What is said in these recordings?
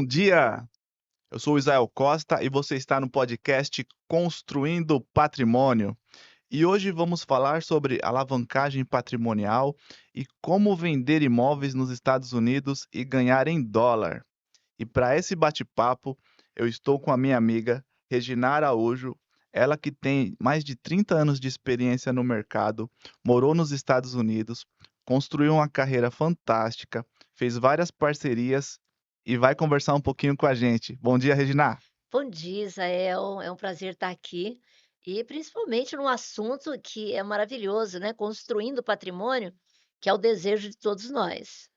dia! Eu sou o Israel Costa e você está no podcast Construindo Patrimônio. E hoje vamos falar sobre alavancagem patrimonial e como vender imóveis nos Estados Unidos e ganhar em dólar. E para esse bate-papo, eu estou com a minha amiga Regina Araújo, ela que tem mais de 30 anos de experiência no mercado, morou nos Estados Unidos, construiu uma carreira fantástica, fez várias parcerias e vai conversar um pouquinho com a gente. Bom dia, Regina. Bom dia, Israel. É um prazer estar aqui e principalmente num assunto que é maravilhoso, né? Construindo patrimônio, que é o desejo de todos nós.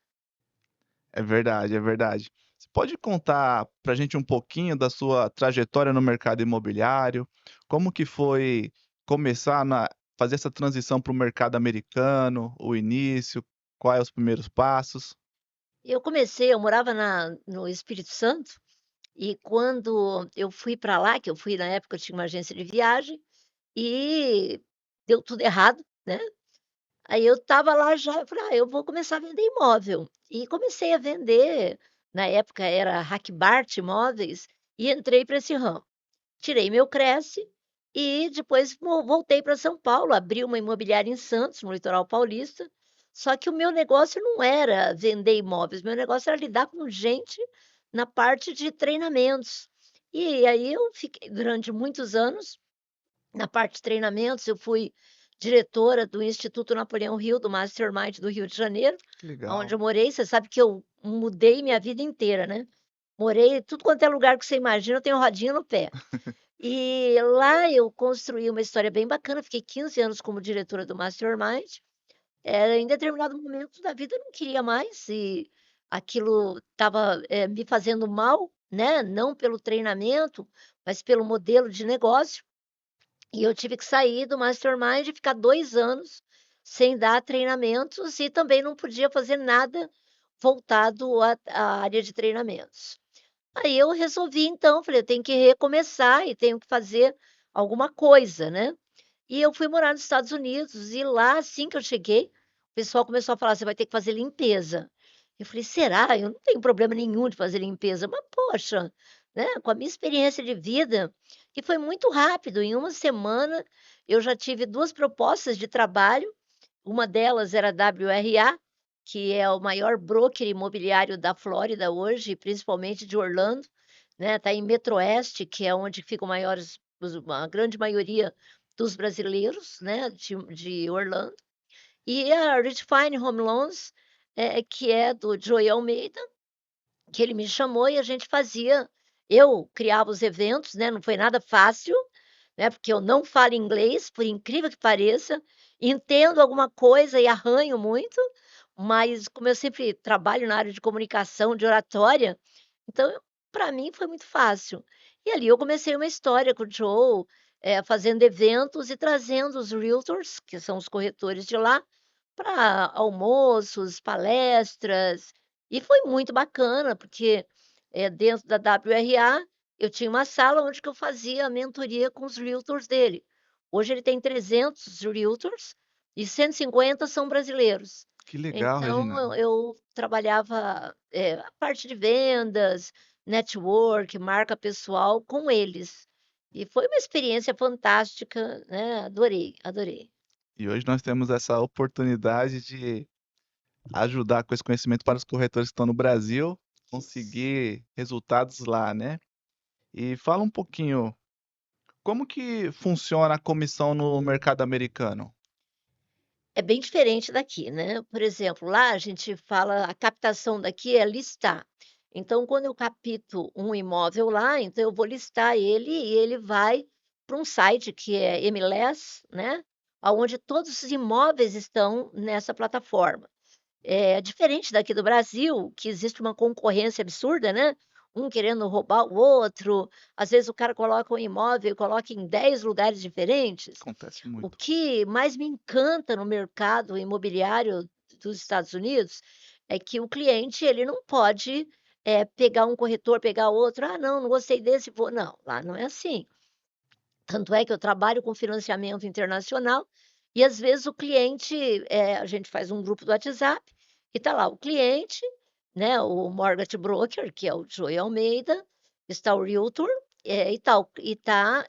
É verdade, é verdade. Você pode contar para a gente um pouquinho da sua trajetória no mercado imobiliário? Como que foi começar na fazer essa transição para o mercado americano, o início, quais os primeiros passos? Eu morava no Espírito Santo e quando eu fui para lá, que eu fui na época, eu tinha uma agência de viagem e deu tudo errado, né? Aí eu estava lá já, eu falei, eu vou começar a vender imóvel. E comecei a vender, na época era Hackbart Imóveis, e entrei para esse ramo. Tirei meu Cresce e depois voltei para São Paulo, abri uma imobiliária em Santos, no litoral paulista, só que o meu negócio não era vender imóveis, meu negócio era lidar com gente na parte de treinamentos. E aí eu fiquei durante muitos anos na parte de treinamentos, eu fui diretora do Instituto Napoleão Hill, do Mastermind do Rio de Janeiro, Que aonde legal. eu morei. Você sabe que eu mudei minha vida inteira, né. Morei tudo quanto é lugar que você imagina, eu tenho rodinha no pé. E lá eu construí uma história bem bacana, fiquei 15 anos como diretora do Mastermind. Em determinado momento da vida eu não queria mais e aquilo estava, me fazendo mal, né, não pelo treinamento, mas pelo modelo de negócio. E eu tive que sair do Mastermind e ficar 2 anos sem dar treinamentos e também não podia fazer nada voltado à área de treinamentos. Aí eu resolvi então, falei: "Eu tenho que recomeçar e tenho que fazer alguma coisa, né". E eu fui morar nos Estados Unidos e lá, assim que eu cheguei, o pessoal começou a falar: "Você vai ter que fazer limpeza". Eu falei: "Será? Eu não tenho problema nenhum de fazer limpeza". Mas poxa, né, com a minha experiência de vida, que foi muito rápido, em uma semana eu já tive 2 propostas de trabalho, uma delas era a WRA, que é o maior broker imobiliário da Flórida hoje, principalmente de Orlando, né, tá em Metroeste, que é onde ficam maiores a grande maioria dos brasileiros, né, de Orlando, e a Redefine Home Loans, que é do Joey Almeida, que ele me chamou e a gente fazia eu criava os eventos, né, não foi nada fácil, né, porque eu não falo inglês, por incrível que pareça, entendo alguma coisa e arranho muito, mas como eu sempre trabalho na área de comunicação, de oratória, então para mim foi muito fácil. E ali eu comecei uma história com o Joe, fazendo eventos e trazendo os realtors, que são os corretores de lá, para almoços, palestras, e foi muito bacana, porque, dentro da WRA, eu tinha uma sala onde que eu fazia a mentoria com os realtors dele. Hoje ele tem 300 realtors e 150 são brasileiros. Que legal, Então Regina. eu trabalhava, a parte de vendas, network, marca pessoal com eles. E foi uma experiência fantástica, né, adorei, adorei. E hoje nós temos essa oportunidade de ajudar com esse conhecimento para os corretores que estão no Brasil, Isso. conseguir resultados lá, né? E fala um pouquinho, como que funciona a comissão no mercado americano? É bem diferente daqui, né. Por exemplo, lá a gente fala a captação daqui é listar. Então, quando eu capto um imóvel lá, então eu vou listar ele e ele vai para um site que é MLS, né, aonde todos os imóveis estão nessa plataforma. É diferente daqui do Brasil, que existe uma concorrência absurda, né, um querendo roubar o outro, às vezes o cara coloca um imóvel e coloca em 10 lugares diferentes. Acontece O muito. que mais me encanta no mercado imobiliário dos Estados Unidos, é que o cliente ele não pode, pegar um corretor, pegar outro: "Ah não, não gostei desse, vou", não, lá não é assim. Tanto é que eu trabalho com financiamento internacional e às vezes o cliente, a gente faz um grupo do WhatsApp e tá lá o cliente né, o mortgage broker, que é o Joey Almeida, está o realtor,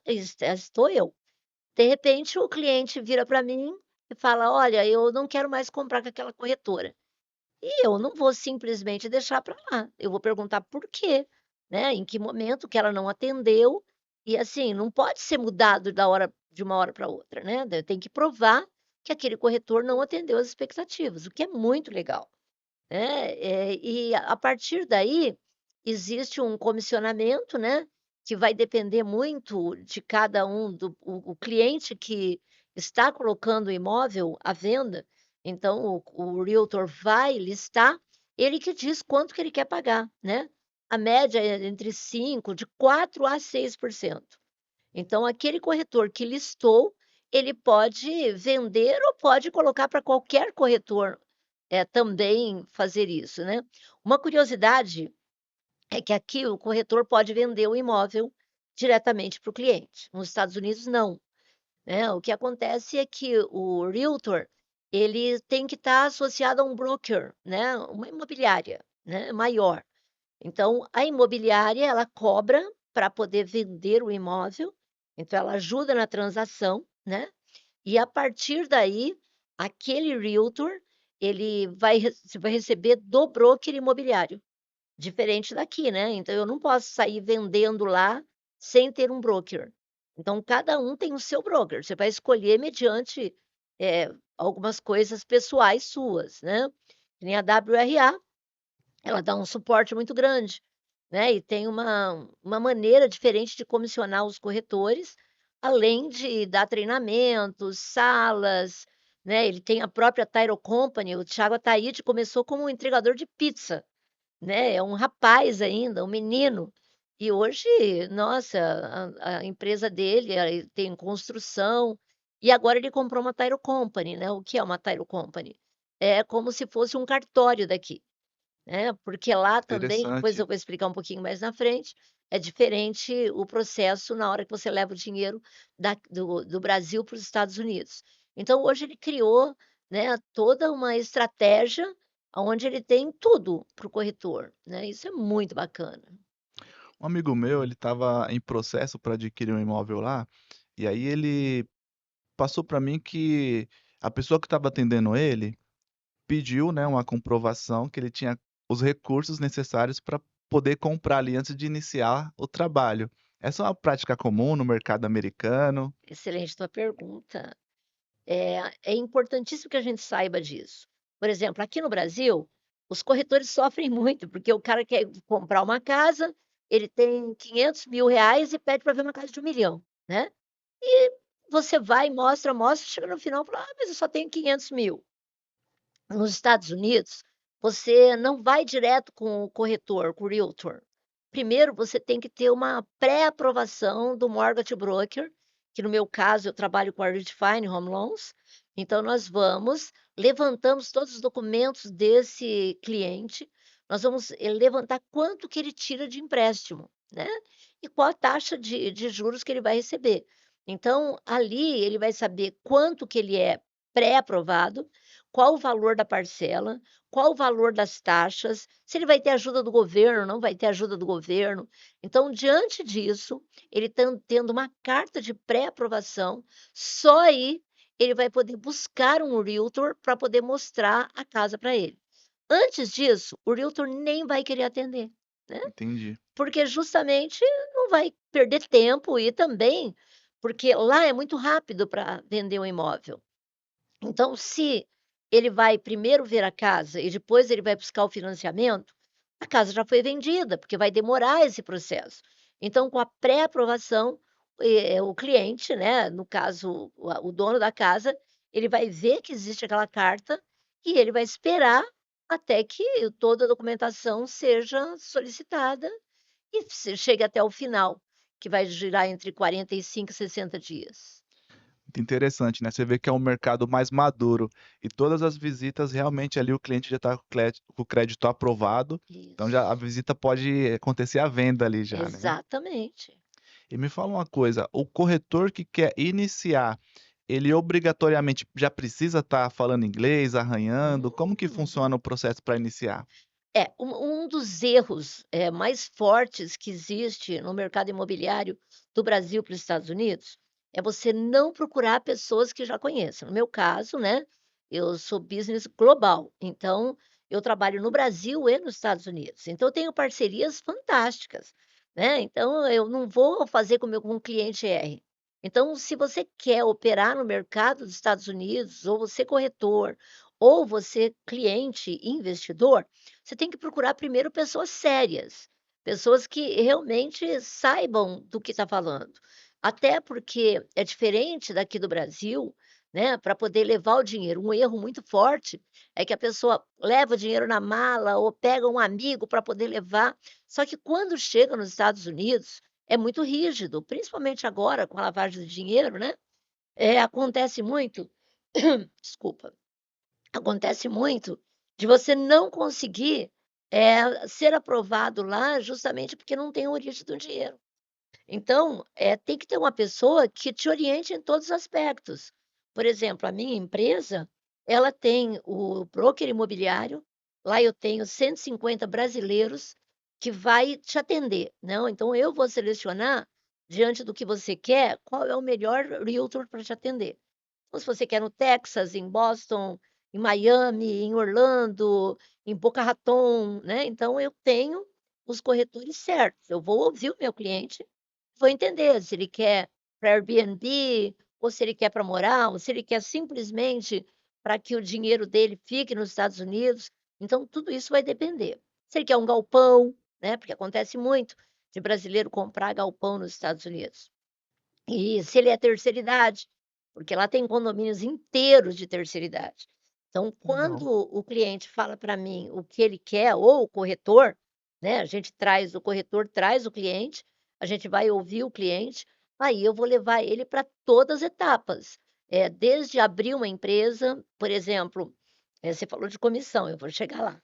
estou eu. De repente, o cliente vira para mim e fala: "Olha, eu não quero mais comprar com aquela corretora". E eu não vou simplesmente deixar para lá, eu vou perguntar por quê, né, em que momento que ela não atendeu, e assim, não pode ser mudado de uma hora para outra, né, tem que provar que aquele corretor não atendeu as expectativas, o que é muito legal, né, e a partir daí, existe um comissionamento, né, que vai depender muito de cada um do o cliente que está colocando o imóvel à venda, então o realtor vai listar, ele que diz quanto que ele quer pagar, né. A média é entre 5 de 4 a 6%. Então aquele corretor que listou, ele pode vender ou pode colocar para qualquer corretor, também fazer isso, né. Uma curiosidade é que aqui o corretor pode vender o imóvel diretamente para o cliente, nos Estados Unidos não, né. O que acontece é que o realtor, ele tem que estar associado a um broker, né, uma imobiliária, né, maior. Então, a imobiliária, ela cobra para poder vender o imóvel, então ela ajuda na transação, né, e a partir daí, aquele realtor, ele vai receber do broker imobiliário, diferente daqui, né, então eu não posso sair vendendo lá sem ter um broker. Então cada um tem o seu broker, você vai escolher mediante, algumas coisas pessoais suas, né, que nem a WRA, ela dá um suporte muito grande, né, e tem uma maneira diferente de comissionar os corretores, além de dar treinamentos, salas, né, ele tem a própria Title Company, o Thiago Ataíde começou como um entregador de pizza, né, é um rapaz ainda, um menino, e hoje, nossa, a empresa dele, tem construção, e agora ele comprou uma Title Company, né, o que é uma Title Company? É como se fosse um cartório daqui. Porque lá também, depois Interessante. eu vou explicar um pouquinho mais na frente, é diferente o processo na hora que você leva o dinheiro do Brasil para os Estados Unidos. Então hoje ele criou, né, toda uma estratégia onde ele tem tudo para o corretor, né, isso é muito bacana. Um amigo meu, ele estava em processo para adquirir um imóvel lá, e aí ele passou para mim que a pessoa que estava atendendo ele pediu, né, uma comprovação que ele tinha os recursos necessários para poder comprar ali antes de iniciar o trabalho. Essa é uma prática comum no mercado americano? Excelente tua pergunta. É importantíssimo que a gente saiba disso. Por exemplo, aqui no Brasil, os corretores sofrem muito, porque o cara quer comprar uma casa, ele tem R$ 500.000 e pede para ver uma casa de 1.000.000, né. E você vai, mostra, mostra, chega no final e fala: "Ah, mas eu só tenho 500.000". Nos Estados Unidos, você não vai direto com o corretor, com o realtor. Primeiro, você tem que ter uma pré-aprovação do mortgage broker, que no meu caso eu trabalho com a Redefine Home Loans. Então nós vamos, levantamos todos os documentos desse cliente, nós vamos, levantar quanto que ele tira de empréstimo, né, e qual a taxa de juros que ele vai receber. Então, ali ele vai saber quanto que ele é pré-aprovado, qual o valor da parcela, qual o valor das taxas, se ele vai ter ajuda do governo, não vai ter ajuda do governo. Então, diante disso, ele tendo uma carta de pré-aprovação, só aí ele vai poder buscar um realtor para poder mostrar a casa para ele. Antes disso, o realtor nem vai querer atender, né, Entendi. porque justamente não vai perder tempo e também porque lá é muito rápido para vender um imóvel. Então, se ele vai primeiro ver a casa e depois ele vai buscar o financiamento, a casa já foi vendida, porque vai demorar esse processo. Então, com a pré-aprovação, o cliente, né, no caso, o dono da casa, ele vai ver que existe aquela carta e ele vai esperar até que toda a documentação seja solicitada e chegue até o final, que vai girar entre 45 e 60 dias. Muito interessante, né, você vê que é um mercado mais maduro e todas as visitas realmente ali o cliente já está com o crédito aprovado, então já a Isso, visita pode acontecer a venda ali já, né. exatamente. E me fala uma coisa, o corretor que quer iniciar, ele obrigatoriamente já precisa estar falando inglês, arranhando? Como que Hum. funciona o processo para iniciar? Um dos erros, mais fortes que existe no mercado imobiliário do Brasil para os Estados Unidos, é você não procurar pessoas que já conheçam. No meu caso, né, eu sou business global, então eu trabalho no Brasil e nos Estados Unidos, então eu tenho parcerias fantásticas, né, então eu não vou fazer com um cliente R. Então, se você quer operar no mercado dos Estados Unidos, ou você corretor, ou você cliente investidor, você tem que procurar primeiro pessoas sérias, pessoas que realmente saibam do que está falando. Até porque é diferente daqui do Brasil, né, para poder levar o dinheiro. Um erro muito forte é que a pessoa leva o dinheiro na mala ou pega um amigo para poder levar. Só que quando chega nos Estados Unidos, é muito rígido, principalmente agora com a lavagem de dinheiro, né? Acontece muito, desculpa, acontece muito de você não conseguir, ser aprovado lá, justamente porque não tem a origem do dinheiro. Então, tem que ter uma pessoa que te oriente em todos os aspectos. Por exemplo, a minha empresa, ela tem o broker imobiliário, lá eu tenho 150 brasileiros que vai te atender, não, então eu vou selecionar, diante do que você quer, qual é o melhor realtor para te atender. Ou se você quer no Texas, em Boston, em Miami, em Orlando, em Boca Raton, né, então eu tenho os corretores certos, eu vou ouvir o meu cliente, vou entender se ele quer para Airbnb, ou se ele quer para morar, ou se ele quer simplesmente para que o dinheiro dele fique nos Estados Unidos, então tudo isso vai depender. Se ele quer um galpão, né, porque acontece muito de brasileiro comprar galpão nos Estados Unidos. E se ele é terceira idade, porque lá tem condomínios inteiros de terceira idade. Então, quando Legal. o cliente fala para mim o que ele quer, ou o corretor, né, a gente traz o corretor traz o cliente, a gente vai ouvir o cliente, aí eu vou levar ele para todas as etapas. Desde abrir uma empresa, por exemplo, você falou de comissão, eu vou chegar lá.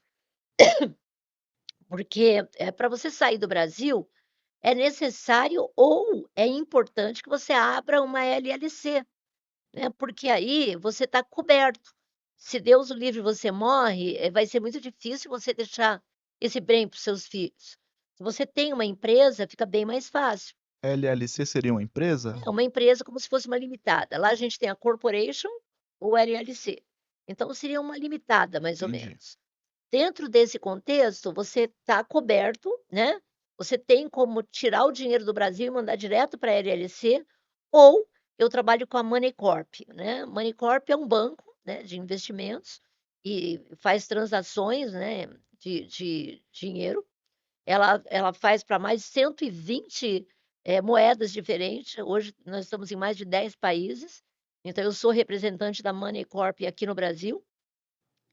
Porque, para você sair do Brasil, é necessário ou é importante que você abra uma LLC, né, porque aí você está coberto. Se Deus o livre você morre, vai ser muito difícil você deixar esse bem para os seus filhos. Se você tem uma empresa, fica bem mais fácil. LLC seria uma empresa? É uma empresa como se fosse uma limitada. Lá a gente tem a corporation ou LLC. Então seria uma limitada, mais ou Entendi. menos. Dentro desse contexto, você está coberto, né, você tem como tirar o dinheiro do Brasil e mandar direto para a LLC, ou eu trabalho com a Money Corp, né. Money Corp é um banco, né, de investimentos e faz transações, né, de dinheiro. Ela faz para mais de 120, moedas diferentes. Hoje nós estamos em mais de 10 países, então eu sou representante da Money Corp aqui no Brasil.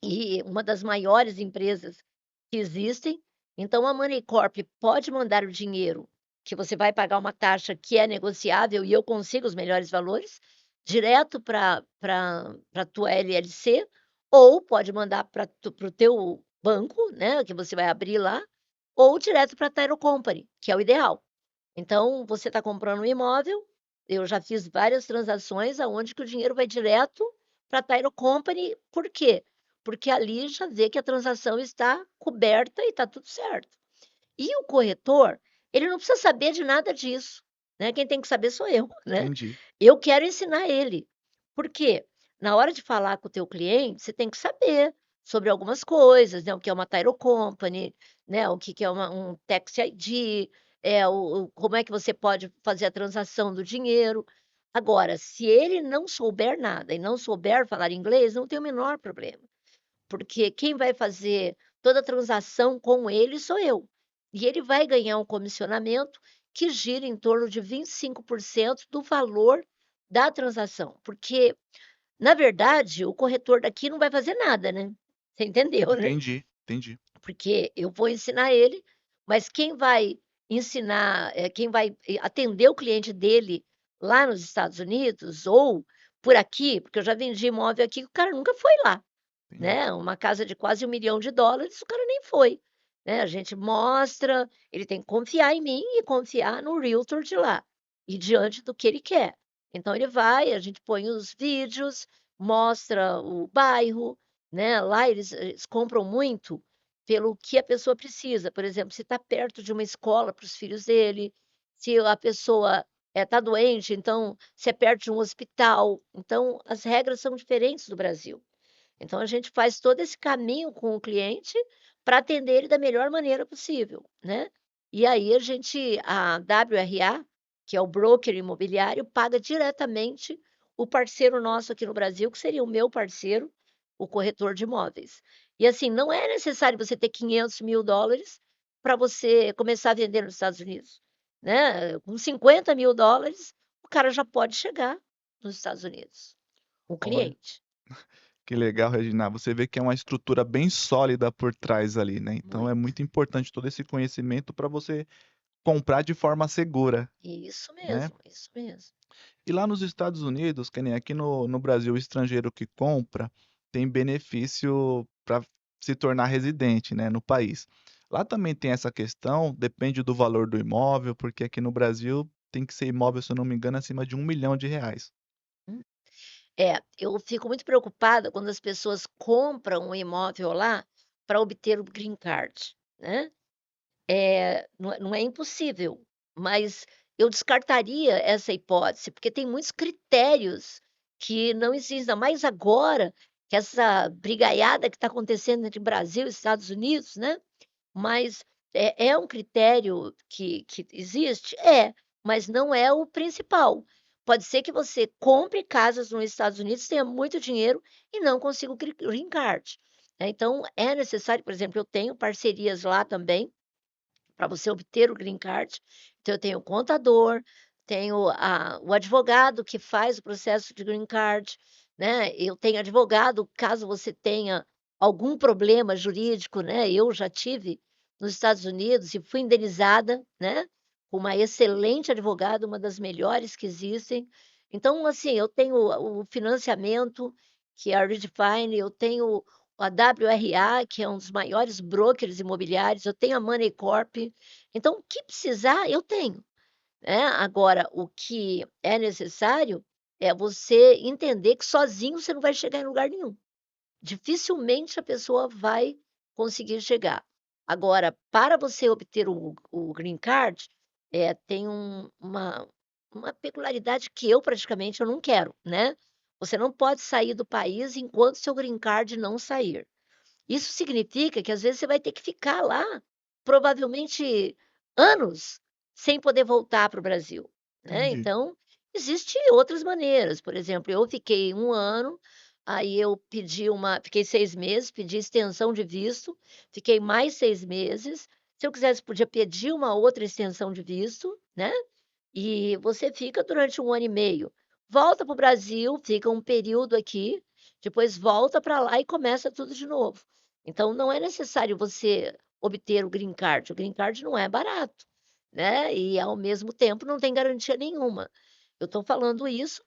E uma das maiores empresas que existem, então a Money Corp pode mandar o dinheiro, que você vai pagar uma taxa que é negociável e eu consigo os melhores valores, direto para a tua LLC, ou pode mandar para o teu banco, né, que você vai abrir lá, ou direto para a Title Company, que é o ideal. Então, você está comprando um imóvel, eu já fiz várias transações aonde que o dinheiro vai direto para a Title Company, por quê? Porque ali já vê que a transação está coberta e está tudo certo. E o corretor, ele não precisa saber de nada disso, né, quem tem que saber sou eu, né. Entendi. Eu quero ensinar ele. Por quê? Na hora de falar com o teu cliente, você tem que saber sobre algumas coisas, né, o que é uma title company, né, o que que é um tax ID, o como é que você pode fazer a transação do dinheiro. Agora, se ele não souber nada e não souber falar inglês, não tem o menor problema. Porque quem vai fazer toda a transação com ele sou eu. E ele vai ganhar um comissionamento que gira em torno de 25% do valor da transação, porque, na verdade, o corretor daqui não vai fazer nada, né. Você entendeu, né? Entendi, entendi. Porque eu vou ensinar ele, mas quem vai ensinar, quem vai, atender o cliente dele lá nos Estados Unidos ou por aqui, porque eu já vendi imóvel aqui que o cara nunca foi lá. Entendi. Né, uma casa de quase US$ 1.000.000, o cara nem foi, né, a gente mostra, ele tem que confiar em mim e confiar no realtor de lá, e diante do que ele quer. Então ele vai, a gente põe os vídeos, mostra o bairro, né, lá eles compram muito, pelo que a pessoa precisa. Por exemplo, se está perto de uma escola para os filhos dele, se a pessoa está doente, então, se é perto de um hospital. Então, as regras são diferentes do Brasil. Então, a gente faz todo esse caminho com o cliente para atender ele da melhor maneira possível, né. E aí a WRA, que é o broker imobiliário, paga diretamente o parceiro nosso aqui no Brasil, que seria o meu parceiro, o corretor de imóveis. E assim, não é necessário você ter $500.000 para você começar a vender nos Estados Unidos, né. Com $50.000, o cara já pode chegar nos Estados Unidos, o Olha, cliente. que legal, Regina. Você vê que é uma estrutura bem sólida por trás ali, né, então é Muito. muito importante todo esse conhecimento para você comprar de forma segura, Isso né. mesmo, isso mesmo. E lá nos Estados Unidos, que nem aqui no Brasil, o estrangeiro que compra tem benefício para se tornar residente, né, no país. Lá também tem essa questão, depende do valor do imóvel, porque aqui no Brasil tem que ser imóvel, se eu não me engano, acima de R$ 1.000.000. Hum. É, eu fico muito preocupada quando as pessoas compram um imóvel lá para obter o green card, né. Não é impossível, mas eu descartaria essa hipótese, porque tem muitos critérios que não existem, ainda mais agora que essa brigaiada que está acontecendo entre Brasil e Estados Unidos, né. Mas é um critério que existe? É, mas não é o principal. Pode ser que você compre casas nos Estados Unidos, tenha muito dinheiro e não consiga o green card, né. Então é necessário, por exemplo, eu tenho parcerias lá também, para você obter o green card. Então eu tenho o contador, tenho o advogado que faz o processo de green card, né, eu tenho advogado caso você tenha algum problema jurídico, né, eu já tive nos Estados Unidos e fui indenizada, né, com uma excelente advogada, uma das melhores que existem. Então, assim, eu tenho o financiamento, que é a Redefine, eu tenho a WRA, que é um dos maiores brokers imobiliários, eu tenho a Money Corp, então o que precisar eu tenho, né. Agora o que é necessário é você entender que sozinho você não vai chegar em lugar nenhum. Dificilmente a pessoa vai conseguir chegar. Agora, para você obter o green card, tem uma peculiaridade que eu praticamente eu não quero, né. Você não pode sair do país enquanto seu green card não sair. Isso significa que às vezes você vai ter que ficar lá, provavelmente anos, sem poder voltar para o Brasil, né. Entendi. Então, existe outras maneiras, por exemplo, eu fiquei 1 ano, aí eu fiquei 6 meses, pedi extensão de visto, fiquei mais 6 meses, se eu quisesse podia pedir uma outra extensão de visto, né, e você fica durante 1 ano e meio, volta para o Brasil, fica um período aqui, depois volta para lá e começa tudo de novo. Então não é necessário você obter o green card não é barato, né, e ao mesmo tempo não tem garantia nenhuma. Eu estou falando isso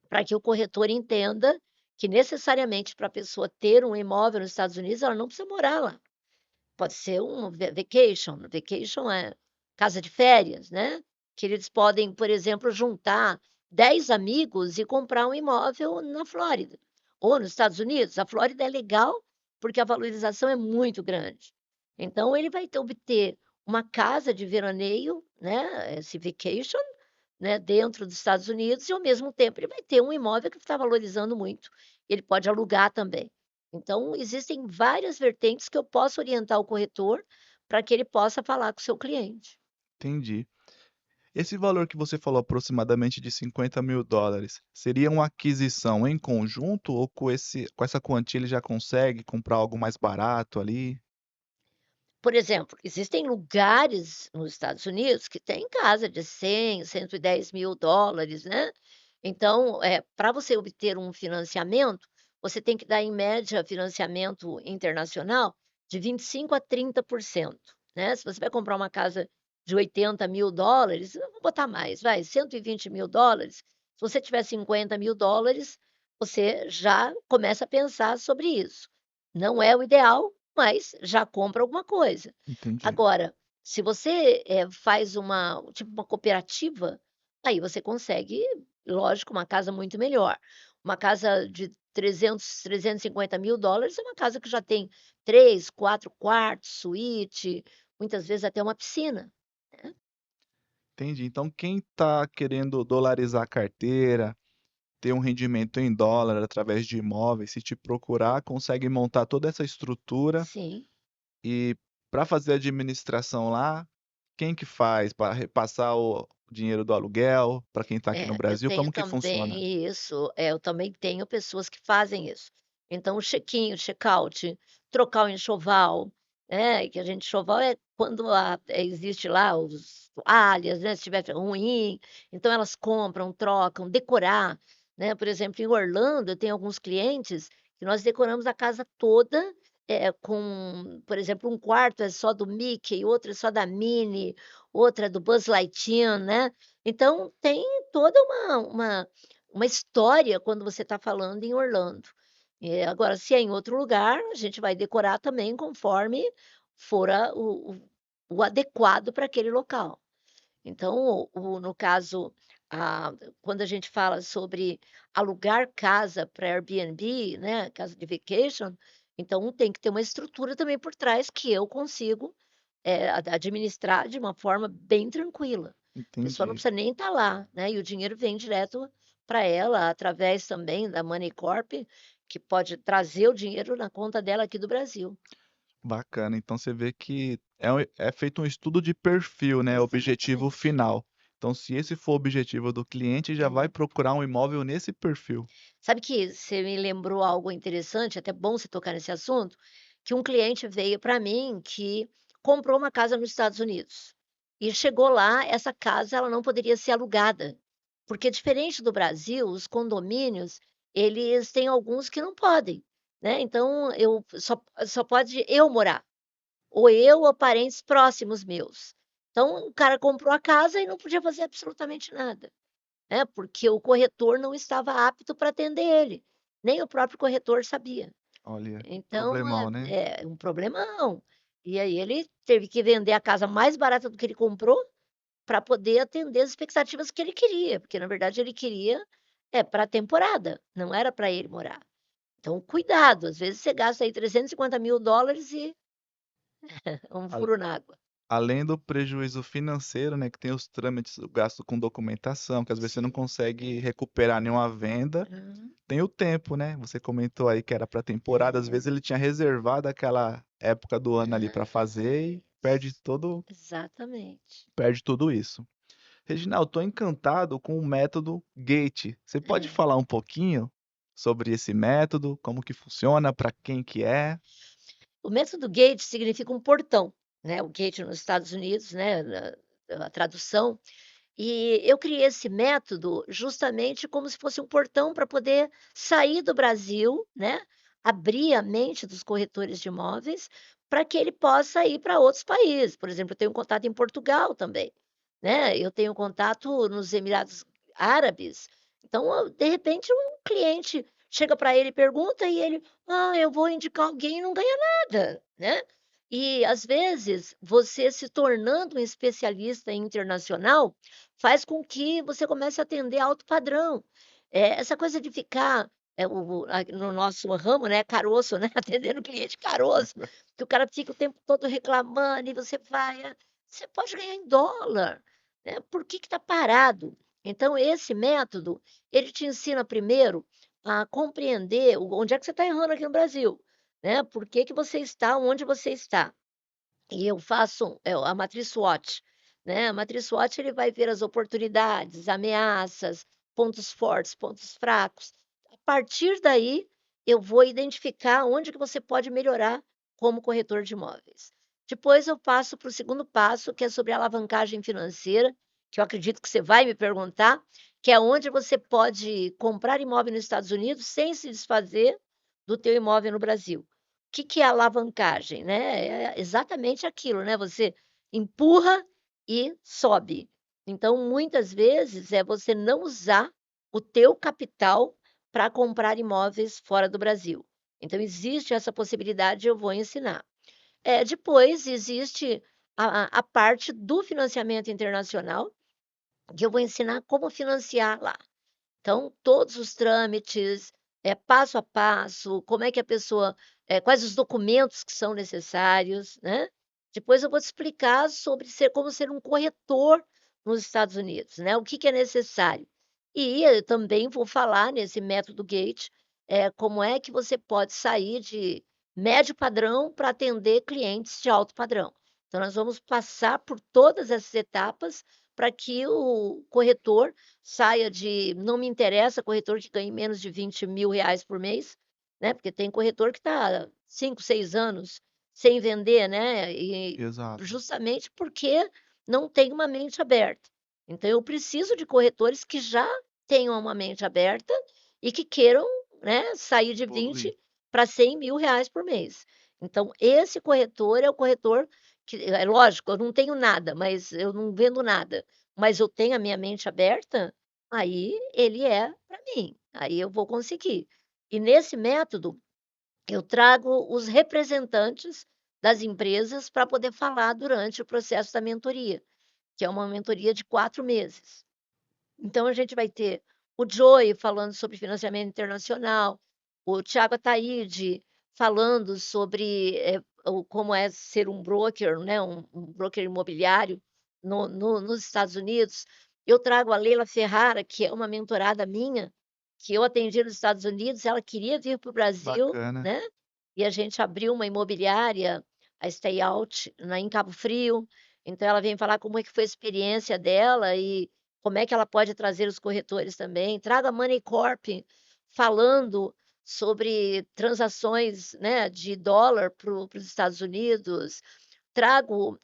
para que o corretor entenda que necessariamente para a pessoa ter um imóvel nos Estados Unidos, ela não precisa morar lá. Pode ser um vacation é casa de férias, né, que eles podem, por exemplo, juntar 10 amigos e comprar um imóvel na Flórida, ou nos Estados Unidos. A Flórida é legal, porque a valorização é muito grande. Então ele vai obter uma casa de veraneio, né, esse vacation, né, dentro dos Estados Unidos e ao mesmo tempo ele vai ter um imóvel que está valorizando muito, ele pode alugar também. Então existem várias vertentes que eu posso orientar o corretor, para que ele possa falar com o seu cliente. Entendi. Esse valor que você falou aproximadamente de US$ 50.000, seria uma aquisição em conjunto ou com essa quantia ele já consegue comprar algo mais barato ali? Por exemplo, existem lugares nos Estados Unidos que tem casa de 100, US$ 110.000, né. Então, para você obter um financiamento, você tem que dar em média financiamento internacional de 25 a 30%, né. Se você vai comprar uma casa de US$ 80.000, eu vou botar mais, vai, US$ 120.000, se você tiver US$ 50.000, você já começa a pensar sobre isso. Não é o ideal, mas já compra alguma coisa. Entendi. Agora, se você, faz uma cooperativa, aí você consegue, lógico, uma casa muito melhor. Uma casa de 350 mil dólares é uma casa que já tem 3, 4 quartos, suíte, muitas vezes até uma piscina, né. Entendi. Então quem está querendo dolarizar a carteira, ter um rendimento em dólar através de imóveis, se te procurar, consegue montar toda essa estrutura Sim. e para fazer a administração lá, quem que faz? Para repassar o dinheiro do aluguel para quem está aqui no Eu Brasil, tenho como que funciona? também isso, eu também tenho pessoas que fazem isso. Então o check-in, o check-out, trocar o enxoval, que a gente enxoval é quando existe lá os toalhas, né, se estiver ruim, então elas compram, trocam, decorar, né. Por exemplo, em Orlando, eu tenho alguns clientes que nós decoramos a casa toda, com, por exemplo, um quarto é só do Mickey, outro é só da Minnie, outra é do Buzz Lightyear, né. Então tem toda uma história quando você está falando em Orlando. Agora se é em outro lugar, a gente vai decorar também conforme for o adequado para aquele local. Então no caso, quando a gente fala sobre alugar casa para Airbnb, né, casa de vacation, então tem que ter uma estrutura também por trás que eu consigo, administrar de uma forma bem tranquila. A pessoa não Entendi. precisa nem estar lá, né, e o dinheiro vem direto para ela, através também da Money Corp, que pode trazer o dinheiro na conta dela aqui do Brasil. Bacana, então você vê que é feito um estudo de perfil, né, objetivo Exatamente. final. Então se esse for o objetivo do cliente, já vai É. procurar um imóvel nesse perfil. Sabe que você me lembrou algo interessante, até bom você tocar nesse assunto, que um cliente veio para mim que comprou uma casa nos Estados Unidos. E chegou lá, essa casa ela não poderia ser alugada, porque diferente do Brasil, os condomínios, eles têm alguns que não podem, né. Então eu só pode eu morar, ou parentes próximos meus. Então o cara comprou a casa e não podia fazer absolutamente nada. Porque o corretor não estava apto para atender ele, nem o próprio corretor sabia. Olha, que Então problemão, né. é um problemão. E aí ele teve que vender a casa mais barata do que ele comprou, para poder atender as expectativas que ele queria, porque na verdade ele queria, para a temporada, não era para ele morar. Então cuidado, às vezes você gasta aí 350 mil dólares e é um A furo na água. além do prejuízo financeiro, né, que tem os trâmites, o gasto com documentação, que às vezes você não Sim. consegue recuperar nenhuma venda, Uhum. tem o tempo, né, você comentou aí que era para temporada, às É. vezes ele tinha reservado aquela época do ano ali para fazer e Exatamente. perde tudo isso. Reginaldo, estou encantado com o método GATE. Você pode É. falar um pouquinho sobre esse método, como que funciona, para quem que é? O método gate significa um portão, né, o gate nos Estados Unidos, né, a tradução. E eu criei esse método justamente como se fosse um portão para poder sair do Brasil, né, abrir a mente dos corretores de imóveis, para que ele possa ir para outros países. Por exemplo, eu tenho contato em Portugal também, né, eu tenho contato nos Emirados Árabes. Então, de repente, um cliente chega para ele e pergunta e ele: "Ah, eu vou indicar alguém", e não ganha nada, né. E, às vezes, você se tornando um especialista internacional, faz com que você comece a atender alto padrão. Essa coisa de ficar, no nosso ramo, né, caroço, né, atendendo cliente caroço, que o cara fica o tempo todo reclamando e você vai você pode ganhar em dólar, né, por que que tá parado? Então esse método, ele te ensina primeiro a compreender onde é que você está errando aqui no Brasil, né, por que que você está onde você está. E eu faço, a matriz SWOT, né, a matriz SWOT ele vai ver as oportunidades, ameaças, pontos fortes, pontos fracos. A partir daí, eu vou identificar onde que você pode melhorar como corretor de imóveis. Depois eu passo para o segundo passo, que é sobre alavancagem financeira, que eu acredito que você vai me perguntar, que é onde você pode comprar imóvel nos Estados Unidos sem se desfazer do teu imóvel no Brasil. Que é alavancagem, né? É exatamente aquilo, né, você empurra e sobe. Então, muitas vezes, é você não usar o teu capital para comprar imóveis fora do Brasil. Então existe essa possibilidade, eu vou ensinar. Depois existe a parte do financiamento internacional, que eu vou ensinar como financiar lá. Então, todos os trâmites, passo a passo, como é que a pessoa quais os documentos que são necessários, né. Depois eu vou te explicar sobre como ser um corretor nos Estados Unidos, né, o que que é necessário. E eu também vou falar nesse método Gate, como é que você pode sair de médio padrão para atender clientes de alto padrão. Então nós vamos passar por todas essas etapas para que o corretor saia de não me interessa corretor que ganhe menos de R$ 20.000 por mês, né, porque tem corretor que está 5, 6 anos sem vender, né, e Exato. justamente porque não tem uma mente aberta. Então eu preciso de corretores que já tenham uma mente aberta e que queiram, né, sair de Evoluir. 20 para R$ 100.000 por mês. Então esse corretor é o corretor que é lógico, eu não tenho nada, mas eu não vendo nada, mas eu tenho a minha mente aberta, aí ele é para mim, aí eu vou conseguir. E nesse método, eu trago os representantes das empresas para poder falar durante o processo da mentoria, que é uma mentoria de 4 meses. Então a gente vai ter o Joey falando sobre financiamento internacional, o Thiago Ataíde falando sobre, como é ser um broker, né, um broker imobiliário nos Estados Unidos. Eu trago a Leila Ferrara, que é uma mentorada minha, que eu atendi nos Estados Unidos, ela queria vir para o Brasil, Bacana. né, e a gente abriu uma imobiliária, a Stay Out, em Cabo Frio. Então ela vem falar como é que foi a experiência dela e como é que ela pode trazer os corretores também. Traga a Money Corp falando sobre transações, né, de dólar para os Estados Unidos. Trago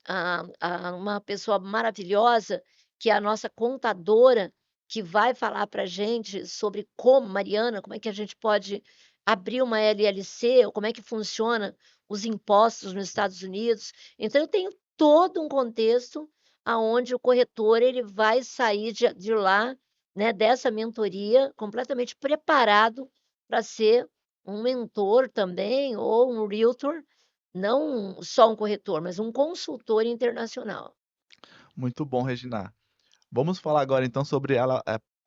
uma pessoa maravilhosa, que é a nossa contadora, que vai falar para a gente sobre como Mariana, como é que a gente pode abrir uma LLC, ou como é que funciona os impostos nos Estados Unidos. Então eu tenho todo um contexto aonde o corretor ele vai sair de lá, né, dessa mentoria completamente preparado para ser um mentor também ou um realtor, não só um corretor, mas um consultor internacional. Muito bom, Regina. Vamos falar agora então sobre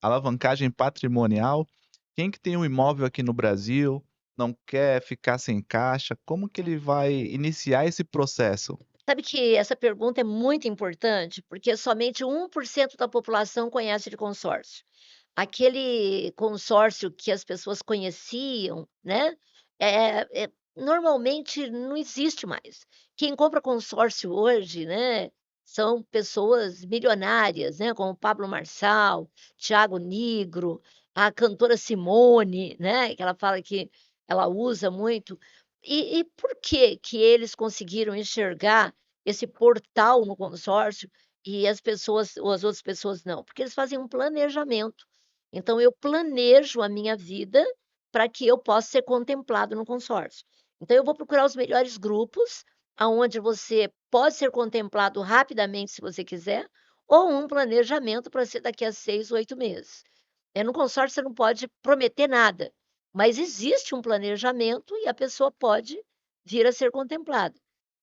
alavancagem patrimonial. Quem que tem um imóvel aqui no Brasil, não quer ficar sem caixa, como que ele vai iniciar esse processo? Sabe que essa pergunta é muito importante, porque somente 1% da população conhece de consórcio. Aquele consórcio que as pessoas conheciam, né, normalmente não existe mais. Quem compra consórcio hoje, né, são pessoas milionárias, né, como Pablo Marçal, Thiago Nigro, a cantora Simone, né, que ela fala que ela usa muito. E por que que eles conseguiram enxergar esse portal no consórcio e as pessoas ou as outras pessoas não? Porque eles fazem um planejamento. Então eu planejo a minha vida para que eu possa ser contemplado no consórcio. Então eu vou procurar os melhores grupos, aonde você pode ser contemplado rapidamente se você quiser, ou um planejamento para ser daqui a 6, 8 meses. No consórcio você não pode prometer nada, mas existe um planejamento e a pessoa pode vir a ser contemplada.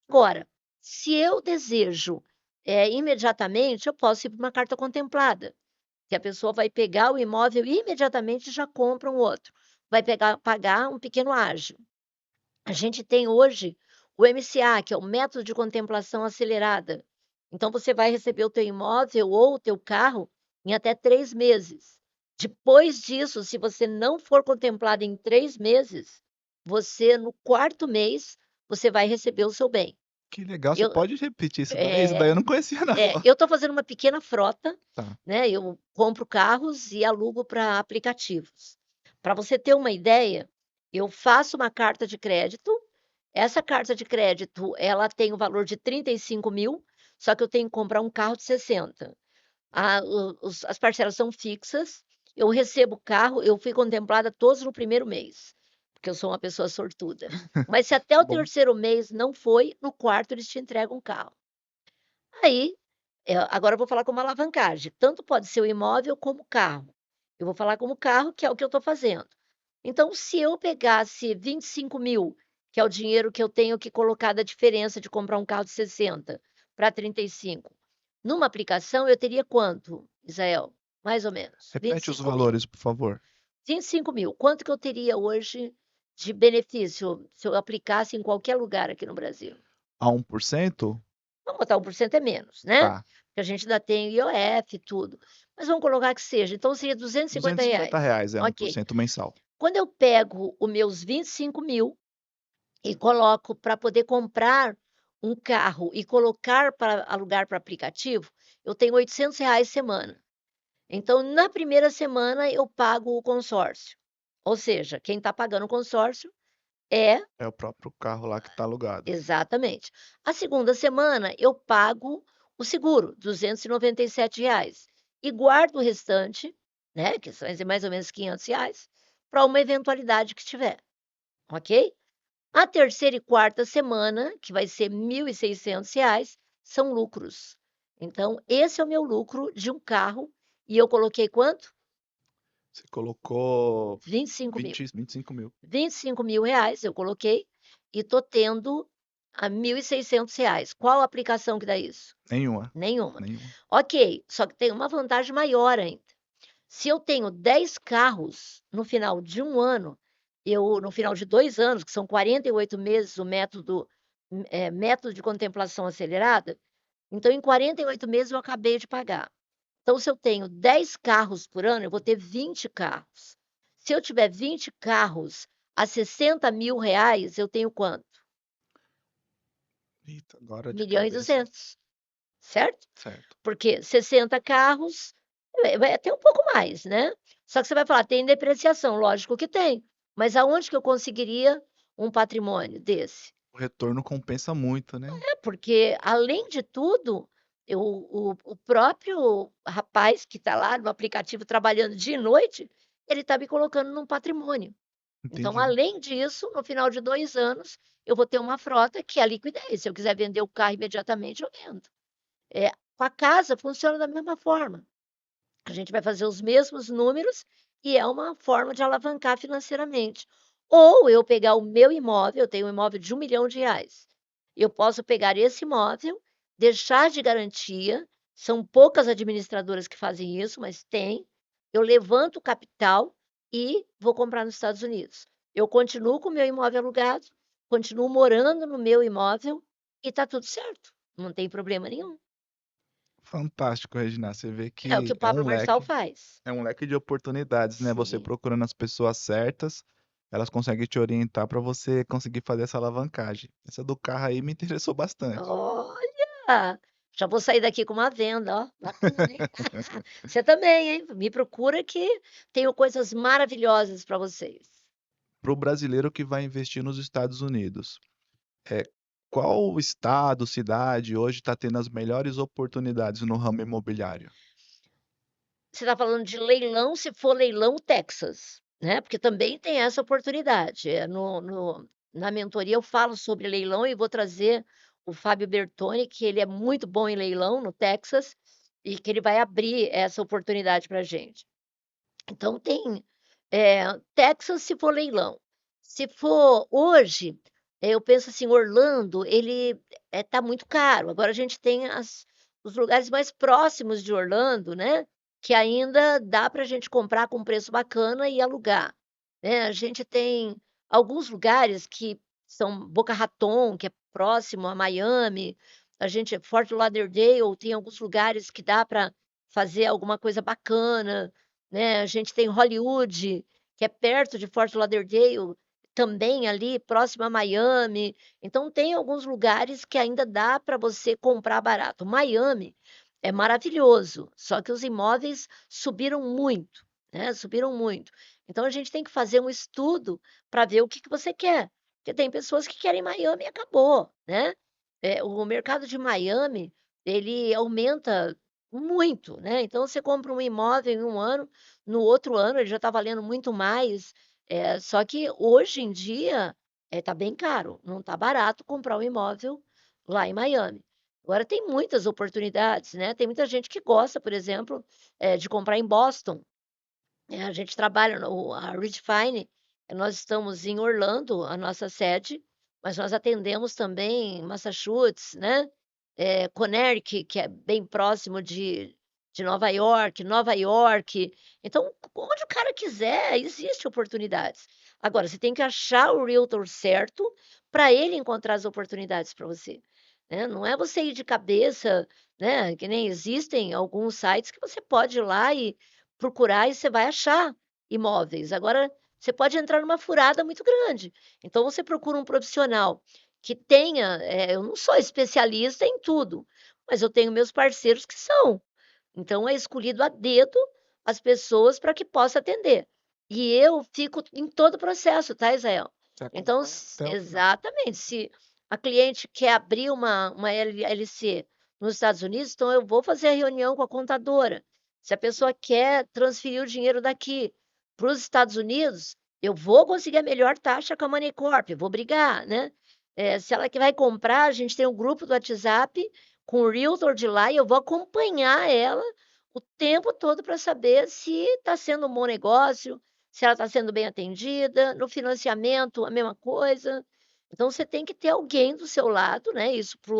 Agora, se eu desejo, imediatamente, eu posso ir para uma carta contemplada. Que a pessoa vai pegar o imóvel e imediatamente já compra um outro, vai pagar um pequeno ágio. A gente tem hoje o MCA, que é o método de contemplação acelerada. Então você vai receber o teu imóvel ou o teu carro em até 3 meses. Depois disso, se você não for contemplado em 3 meses, você no quarto mês, você vai receber o seu bem. Que legal, você Eu pode repetir isso daí? Isso daí eh eu não conhecia não. eu estou fazendo uma pequena frota, Tá. né, eu compro carros e alugo para aplicativos. Para você ter uma ideia, eu faço uma carta de crédito, essa carta de crédito, ela tem o valor de 35.000, só que eu tenho que comprar um carro de 60. As parcelas são fixas, eu recebo o carro, eu fui contemplada todos no primeiro mês, porque eu sou uma pessoa sortuda. Mas se até o Bom, terceiro mês não foi, no quarto eles te entregam o carro. Aí, agora eu vou falar como alavancagem, tanto pode ser o imóvel como o carro. Eu vou falar como carro, que é o que eu estou fazendo. Então, se eu pegasse 25.000, que é o dinheiro que eu tenho que colocar da diferença de comprar um carro de 60 para 35, numa aplicação eu teria quanto, Israel? mais ou menos, vinte e Repete os cinco mil. valores, por favor. 25.000. Quanto que eu teria hoje de benefício se eu aplicasse em qualquer lugar aqui no Brasil? A 1%? Vamos botar 1% é menos, né, Tá. porque a gente ainda tem IOF e tudo, mas vamos colocar que seja, então seria R$ R$ 250. 250 é um por Ok. cento mensal. Quando eu pego os meus 25.000 e coloco para poder comprar um carro e colocar para alugar para aplicativo, eu tenho R$ 800 semana. Então, na primeira semana eu pago o consórcio, ou seja, quem está pagando o consórcio é É o próprio carro lá que está alugado. exatamente. A segunda semana eu pago o seguro, R$ 297, e guardo o restante, né, que são mais ou menos R$ 500, para uma eventualidade que tiver, ok? A terceira e quarta semana, que vai ser R$ 1.600, são lucros. Então, esse é o meu lucro de um carro, e eu coloquei quanto? Você colocou 25.000. 25.000. R$ 25.000 eu coloquei, e tô tendo a R$ 1.600. Qual a aplicação que dá isso? Nenhuma, Nenhuma. nenhuma. Ok, só que tem uma vantagem maior ainda. Se eu tenho 10 carros no final de um ano, no final de 2 anos, que são 48 meses o método de contemplação acelerada, então em 48 meses eu acabei de pagar. Então, se eu tenho 10 carros por ano, eu vou ter 20 carros. Se eu tiver 20 carros a R$ 60.000, eu tenho quanto? Eita, agora de 1.200.000, cabeça. certo? Certo. Porque 60 carros, vai até um pouco mais, né. Só que você vai falar: "Tem depreciação", lógico que tem, mas aonde que eu conseguiria um patrimônio desse? O retorno compensa muito, né. É, porque além de tudo, o próprio rapaz que está lá no aplicativo trabalhando dia e noite, ele está me colocando num patrimônio. Então, Entendi. além disso, no final de 2 anos, eu vou ter uma frota que é a liquidez, se eu quiser vender o carro imediatamente, eu vendo. Com a casa funciona da mesma forma. A gente vai fazer os mesmos números e é uma forma de alavancar financeiramente. Ou eu pegar o meu imóvel, eu tenho um imóvel de R$ 1.000.000. Eu posso pegar esse imóvel, deixar de garantia, são poucas administradoras que fazem isso, mas tem. Eu levanto o capital e vou comprar nos Estados Unidos. Eu continuo com o meu imóvel alugado, continuo morando no meu imóvel e está tudo certo, não tem problema nenhum. Fantástico, Regina. Você vê É o que que o Pablo Marçal faz. é um leque de oportunidades, né, você Sim. procurando as pessoas certas, elas conseguem te orientar para você conseguir fazer essa alavancagem. Essa do carro aí me interessou bastante. Olha! Já vou sair daqui com uma venda, ó, bacana, hein. Você também, hein, me procura que tenho coisas maravilhosas para vocês. Para o brasileiro que vai investir nos Estados Unidos, eh, qual estado, cidade hoje está tendo as melhores oportunidades no ramo imobiliário? Você está falando de leilão, se for leilão Texas, né, porque também tem essa oportunidade. Na mentoria eu falo sobre leilão e vou trazer o Fábio Bertoni, que ele é muito bom em leilão no Texas, e que ele vai abrir essa oportunidade pra gente. Então tem, Texas se for leilão. Se for hoje, eu penso assim, Orlando, ele, tá muito caro. Agora a gente tem os lugares mais próximos de Orlando, né, que ainda dá para a gente comprar com preço bacana e alugar, né. A gente tem alguns lugares que são Boca Raton, que é próximo a Miami, a gente Fort Lauderdale, tem alguns lugares que dá para fazer alguma coisa bacana, né, a gente tem Hollywood, que é perto de Fort Lauderdale, também ali próximo a Miami, então tem alguns lugares que ainda dá para você comprar barato. Miami é maravilhoso, só que os imóveis subiram muito, né, subiram muito. Então a gente tem que fazer um estudo para ver o que que você quer, porque tem pessoas que querem Miami e acabou, né. O mercado de Miami, ele aumenta muito, né, então você compra um imóvel em um ano, no outro ano ele já está valendo muito mais, só que hoje em dia, tá bem caro, não está barato comprar um imóvel lá em Miami. Agora tem muitas oportunidades, né, tem muita gente que gosta, por exemplo, de comprar em Boston, a gente trabalha no a Ridgeline, nós estamos em Orlando, a nossa sede, mas nós atendemos também Massachusetts, né, Connecticut, que é bem próximo de Nova York. Então, onde o cara quiser, existe oportunidades. Agora, você tem que achar o realtor certo para ele encontrar as oportunidades para você, né. Não é você ir de cabeça, né, que nem existem alguns sites que você pode ir lá e procurar e você vai achar imóveis. Agora, você pode entrar numa furada muito grande. Então você procura um profissional que tenha, eu não sou especialista em tudo, mas eu tenho meus parceiros que são. Então é escolhido a dedo as pessoas para que possa atender. E eu fico em todo o processo, tá, Israel? Você Então acompanha s até o final. exatamente, se a cliente quer abrir uma LLC nos Estados Unidos, então eu vou fazer a reunião com a contadora. Se a pessoa quer transferir o dinheiro daqui para os Estados Unidos, eu vou conseguir a melhor taxa com a Money Corp, vou brigar, né. Se ela que vai comprar, a gente tem um grupo do WhatsApp com o realtor de lá e eu vou acompanhar ela o tempo todo para saber se está sendo um bom negócio, se ela está sendo bem atendida, no financiamento a mesma coisa. Então você tem que ter alguém do seu lado, né, isso para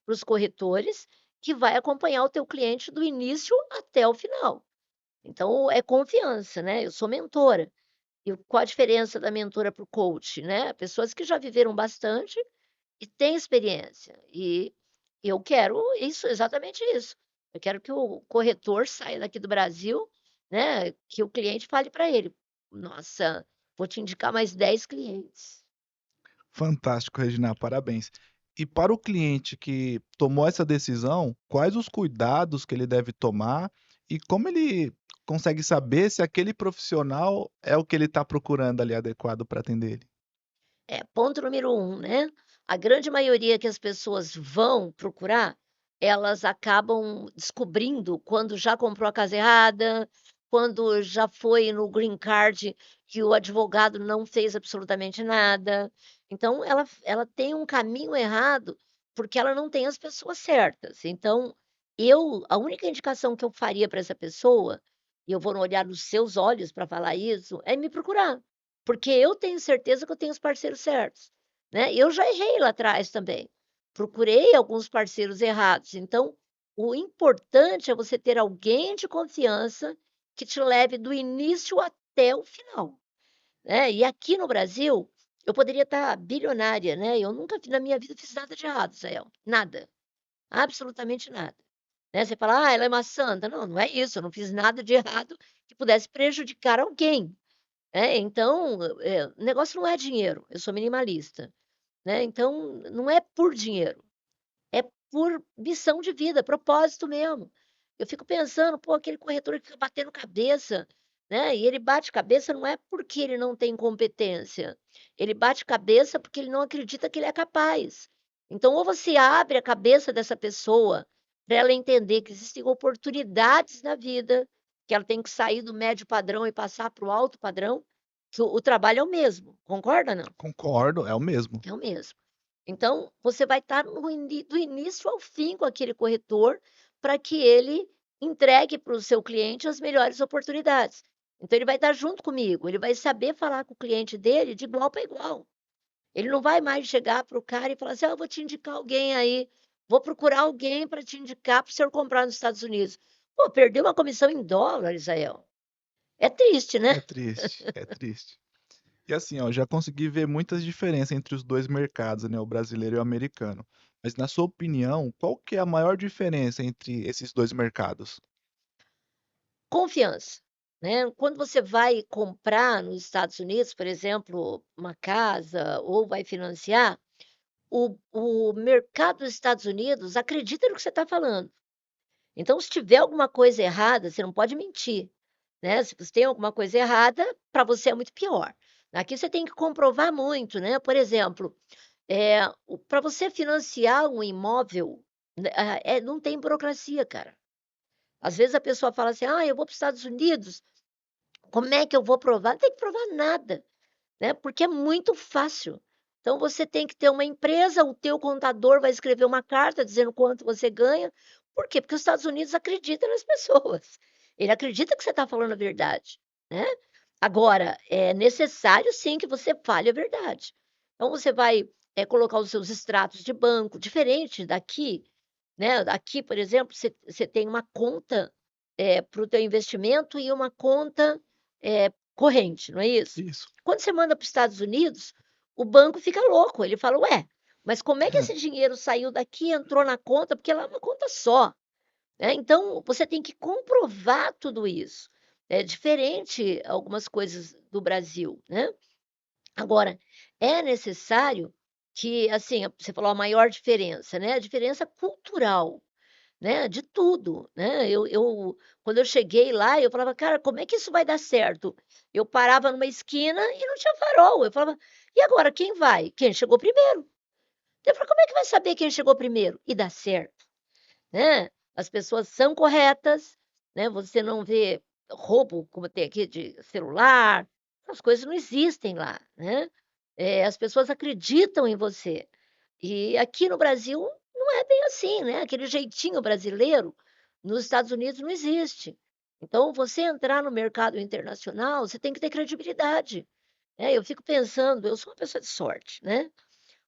os corretores, que vai acompanhar o teu cliente do início até o final. Então é confiança, né, eu sou mentora. E qual a diferença da mentora para o coach, né, pessoas que já viveram bastante e têm experiência. E eu quero isso, exatamente isso. Eu quero que o corretor saia daqui do Brasil, né, que o cliente fale para ele: "Nossa, vou te indicar mais 10 clientes". Fantástico, Regina, parabéns. E para o cliente que tomou essa decisão, quais os cuidados que ele deve tomar e como ele consegue saber se aquele profissional é o que ele está procurando ali adequado para atender ele? É, ponto número um, né, a grande maioria que as pessoas vão procurar, elas acabam descobrindo quando já comprou a casa errada, quando já foi no green card que o advogado não fez absolutamente nada. Então ela tem um caminho errado, porque ela não tem as pessoas certas. Então, a única indicação que eu faria para essa pessoa, e eu vou olhar nos seus olhos para falar isso, é me procurar. Porque eu tenho certeza que eu tenho os parceiros certos, né. Eu já errei lá atrás também, procurei alguns parceiros errados, então o importante é você ter alguém de confiança que te leve do início até o final, né. E aqui no Brasil, eu poderia estar bilionária, né, eu nunca na minha vida fiz nada de errado, Israel, nada, absolutamente nada, né. Você fala: "Ah, ela é uma santa", não, não é isso, eu não fiz nada de errado que pudesse prejudicar alguém. Então, o negócio não é dinheiro, eu sou minimalista, né, então não é por dinheiro, é por missão de vida, propósito mesmo. Eu fico pensando: "Pô, aquele corretor que fica batendo cabeça", né, e ele bate cabeça não é porque ele não tem competência, ele bate cabeça porque ele não acredita que ele é capaz. Então ou você abre a cabeça dessa pessoa, para ela entender que existem oportunidades na vida, que ela tem que sair do médio padrão e passar para o alto padrão, que o trabalho é o mesmo, concorda não? Concordo, é o mesmo. É o mesmo. Então, você vai estar do início ao fim com aquele corretor, para que ele entregue para o seu cliente as melhores oportunidades. Então ele vai estar junto comigo, ele vai saber falar com o cliente dele de igual para igual. Ele não vai mais chegar para o cara e falar assim: "Ah, eu vou te indicar alguém aí, vou procurar alguém para te indicar para o senhor comprar nos Estados Unidos". Pô, perdeu uma comissão em dólar, Israel. É triste, né? É triste, é triste. E assim, ó, já consegui ver muitas diferenças entre os 2 mercados, né, o brasileiro e o americano. Mas na sua opinião, qual que é a maior diferença entre esses 2 mercados? Confiança, né. Quando você vai comprar nos Estados Unidos, por exemplo, uma casa ou vai financiar, o mercado dos Estados Unidos acredita no que você está falando. Então, se tiver alguma coisa errada, você não pode mentir, né. Se você tem alguma coisa errada, para você é muito pior. Aqui você tem que comprovar muito, né. Por exemplo, para você financiar um imóvel, né, não tem burocracia, cara. Às vezes a pessoa fala assim: "Ah, eu vou para os Estados Unidos, como é que eu vou provar?". Não tem que provar nada, né, porque é muito fácil. Então você tem que ter uma empresa, o teu contador vai escrever uma carta dizendo quanto você ganha. Por quê? Porque os Estados Unidos acredita nas pessoas. Ele acredita que você está falando a verdade, né. Agora, é necessário sim que você fale a verdade. Então você vai, colocar os seus extratos de banco, diferente daqui, né, aqui, por exemplo, você tem uma conta para o teu investimento e uma conta, corrente, não é isso? Isso. Quando você manda para os Estados Unidos, o banco fica louco, ele fala: "Ué, mas como é que esse dinheiro saiu daqui e entrou na conta?" Porque lá é uma conta só, né, então você tem que comprovar tudo isso. É diferente algumas coisas do Brasil, né. Agora, é necessário que, assim, você falou a maior diferença, né, a diferença cultural. Né, de tudo, né. Eu quando eu cheguei lá, eu falava: "Cara, como é que isso vai dar certo?" Eu parava numa esquina e não tinha farol, eu falava: "E agora quem vai? Quem chegou primeiro". Eu falei: "Como é que vai saber quem chegou primeiro?" E dá certo, né. As pessoas são corretas, né, você não vê roubo como tem aqui de celular, essas coisas não existem lá, né. As pessoas acreditam em você. E aqui no Brasil não é bem assim, né, aquele jeitinho brasileiro, nos Estados Unidos não existe. Então você entrar no mercado internacional, você tem que ter credibilidade, né. Eu fico pensando, eu sou uma pessoa de sorte, né,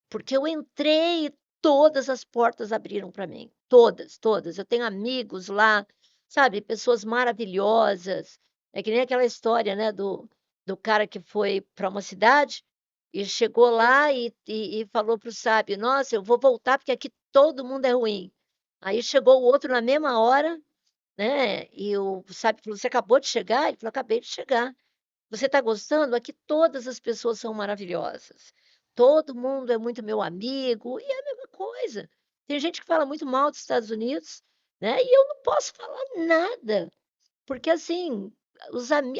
porque eu entrei e todas as portas abriram para mim, todas, todas. Eu tenho amigos lá, sabe, pessoas maravilhosas. É que nem aquela história, né, do cara que foi para uma cidade e chegou lá e falou para o sábio: "Nossa, eu vou voltar porque aqui todo mundo é ruim". Aí chegou o outro na mesma hora, né, e o sábio falou: "Você acabou de chegar?" Ele falou: "Acabei de chegar". Você está gostando? Aqui todas as pessoas são maravilhosas. Todo mundo é muito meu amigo, e é a mesma coisa. Tem gente que fala muito mal dos Estados Unidos, né, e eu não posso falar nada, porque assim,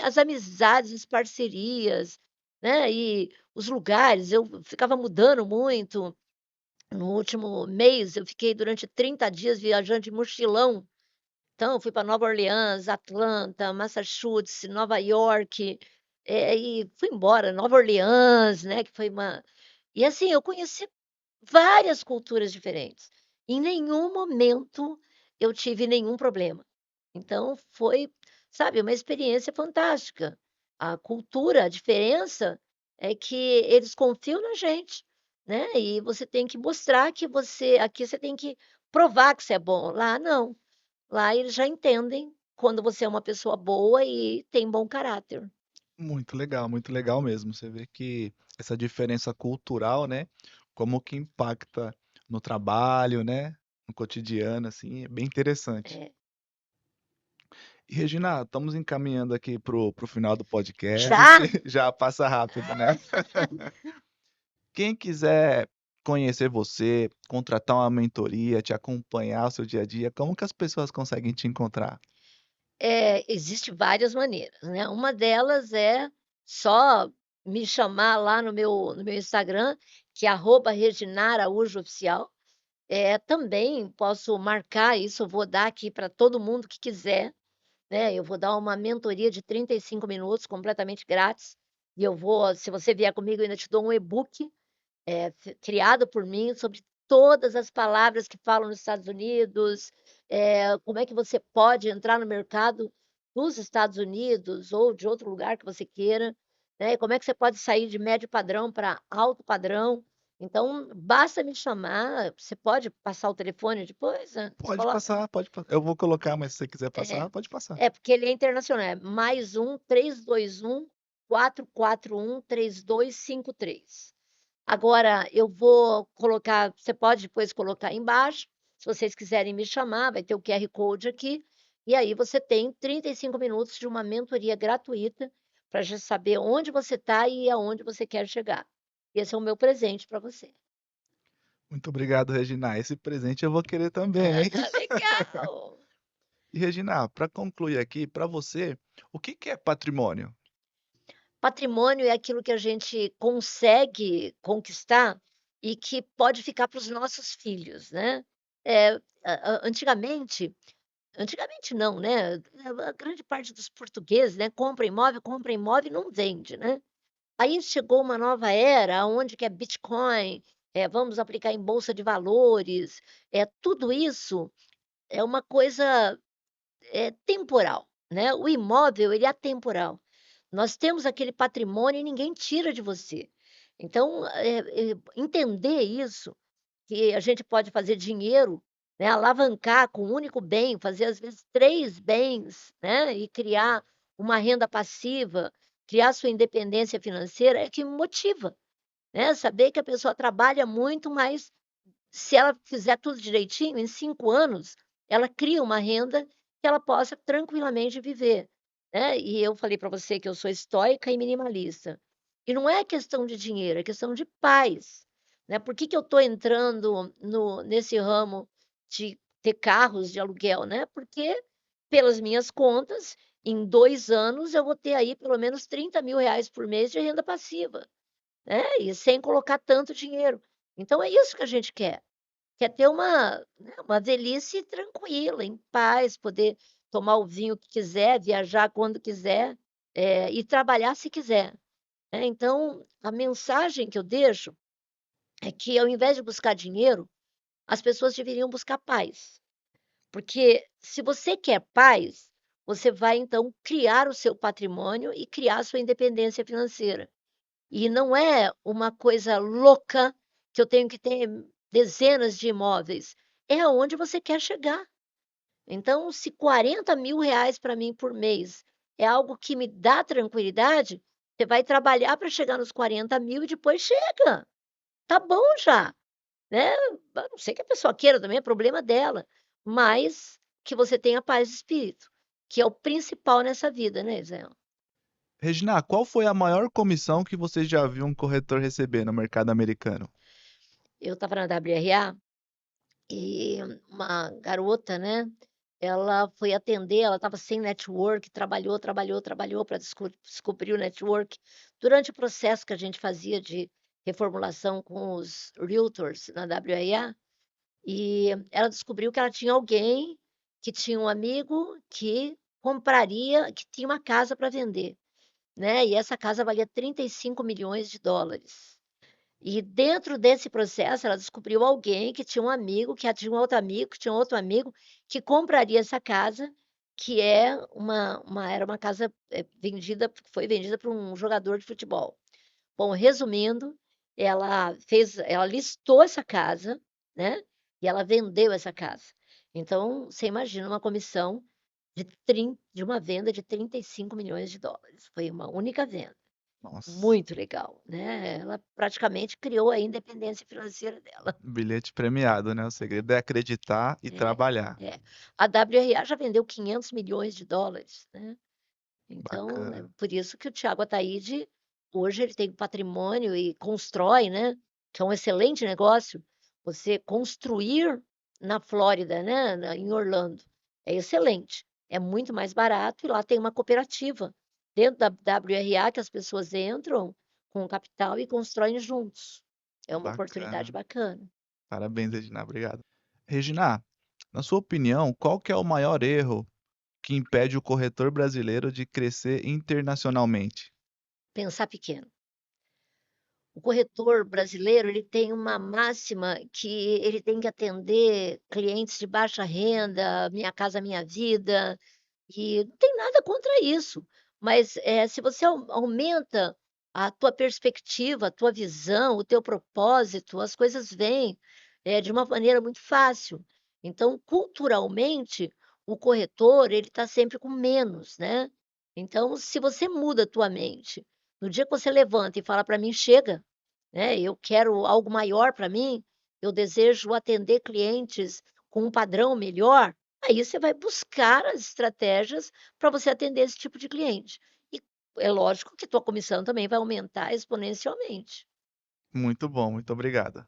as amizades, as parcerias, né, e os lugares, eu ficava mudando muito. No último mês, eu fiquei durante 30 dias viajando de mochilão, então eu fui para Nova Orleans, Atlanta, Massachusetts, Nova York, e fui embora, Nova Orleans, né, que foi uma e assim, eu conheci várias culturas diferentes. Em nenhum momento eu tive nenhum problema. Então foi, sabe, uma experiência fantástica. A cultura, a diferença é que eles confiam na gente, né, e você tem que mostrar que você aqui você tem que provar que você é bom, lá não. Lá eles já entendem quando você é uma pessoa boa e tem bom caráter. Muito legal mesmo. Você vê que essa diferença cultural, né, como que impacta no trabalho, né, no cotidiano, assim, é bem interessante. É. E Regina, estamos encaminhando aqui pro final do podcast, Já? já passa rápido, né. Quem quiser conhecer você, contratar uma mentoria, te acompanhar o seu dia a dia, como que as pessoas conseguem te encontrar? Existe várias maneiras, né, uma delas é só me chamar lá no meu Instagram, que é @reginaraújooficial. Também posso marcar isso, eu vou dar aqui para todo mundo que quiser, né, eu vou dar uma mentoria de 35 minutos completamente grátis, e eu vou se você vier comigo, eu ainda te dou um e-book criado por mim, sobre todas as palavras que falam nos Estados Unidos, como é que você pode entrar no mercado dos Estados Unidos ou de outro lugar que você queira, né, e como é que você pode sair de médio padrão para alto padrão. Então, basta me chamar, você pode passar o telefone depois, né? Você Pode coloca passar, pode pa eu vou colocar, mas se você quiser é, passar, pode passar. porque ele é internacional, é +1 321 441 3253. Agora eu vou colocar você pode depois colocar aí embaixo, se vocês quiserem me chamar, vai ter o QR Code aqui, e aí você tem 35 minutos de uma mentoria gratuita, para já saber onde você está e aonde você quer chegar. Esse é o meu presente para você. Muito obrigado, Regina. Esse presente eu vou querer também, Ah, hein. legal! E Regina, para concluir aqui, para você, o que que é patrimônio? Patrimônio é aquilo que a gente consegue conquistar e que pode ficar para os nossos filhos, né. Antigamente não, né, a grande parte dos portugueses, né, compra imóvel e não vende, né. Aí chegou uma nova era onde que é Bitcoin, vamos aplicar em bolsa de valores, tudo isso é uma coisa, temporal, né. O imóvel ele é atemporal. Nós temos aquele patrimônio e ninguém tira de você. Então, entender isso, que a gente pode fazer dinheiro né, alavancar com um único bem, fazer às vezes 3 bens, né, e criar uma renda passiva, criar sua independência financeira, é que me motiva, né, saber que a pessoa trabalha muito, mas se ela fizer tudo direitinho, em 5 anos, ela cria uma renda que ela possa tranquilamente viver, né. E eu falei para você que eu sou estoica e minimalista. E não é questão de dinheiro, é questão de paz, né. Por que que eu estou entrando no nesse ramo de ter carros de aluguel, né, porque pelas minhas contas, em 2 anos eu vou ter aí pelo menos R$ 30.000 por mês de renda passiva, né, e sem colocar tanto dinheiro. Então é isso que a gente quer. Quer ter uma, né, uma velhice tranquila, em paz, poder tomar o vinho que quiser, viajar quando quiser, e trabalhar se quiser, né. Então, a mensagem que eu deixo é que ao invés de buscar dinheiro, as pessoas deveriam buscar paz. Porque se você quer paz, você vai então criar o seu patrimônio e criar a sua independência financeira. E não é uma coisa louca que eu tenho que ter dezenas de imóveis, é aonde você quer chegar. Então, se R$ 40.000 para mim por mês é algo que me dá tranquilidade, você vai trabalhar para chegar nos 40.000 e depois chega, tá bom já, né. A não ser que a pessoa queira também, é problema dela, mas que você tenha paz de espírito, que é o principal nessa vida, né, Israel. Regina, qual foi a maior comissão que você já viu um corretor receber no mercado americano? Eu estava na WRA e uma garota, né, ela foi atender, ela estava sem network, trabalhou, trabalhou, trabalhou para descobrir o network. Durante o processo que a gente fazia de reformulação com os realtors na WRA, e ela descobriu que ela tinha alguém que tinha um amigo que compraria, que tinha uma casa para vender, né, e essa casa valia US$ 35 milhões. E dentro desse processo, ela descobriu alguém que tinha um amigo, que tinha um outro amigo, que tinha um outro amigo, que compraria essa casa, que é uma era uma casa, vendida, foi vendida para um jogador de futebol. Bom, resumindo, ela listou essa casa, né, e ela vendeu essa casa. Então, você imagina uma comissão de uma venda de US$ 35 milhões. Foi uma única venda. Nossa, Muito legal, né, ela praticamente criou a independência financeira dela. bilhete premiado, né? O segredo é acreditar e trabalhar. É. A WRA já vendeu US$ 500 milhões, né, então é Bacana. por isso que o Thiago Ataíde, hoje ele tem patrimônio e constrói, né, que é um excelente negócio, você construir na Flórida, né, em Orlando, é excelente, é muito mais barato e lá tem uma cooperativa, dentro da WRA que as pessoas entram com o capital e constroem juntos. É uma oportunidade Bacana. bacana. Parabéns, Regina. Obrigado. Regina, na sua opinião, qual que é o maior erro que impede o corretor brasileiro de crescer internacionalmente? Pensar pequeno. O corretor brasileiro, ele tem uma máxima que ele tem que atender clientes de baixa renda, Minha Casa Minha Vida, e não tem nada contra isso, mas, se você aumenta a tua perspectiva, a tua visão, o teu propósito, as coisas vêm, de uma maneira muito fácil. Então, culturalmente, o corretor, ele está sempre com menos, né. Então, se você muda a tua mente, no dia que você levanta e fala para mim: "Chega, né, eu quero algo maior para mim, eu desejo atender clientes com um padrão melhor", aí você vai buscar as estratégias para você atender esse tipo de cliente. E é lógico que tua comissão também vai aumentar exponencialmente. Muito bom, muito obrigado.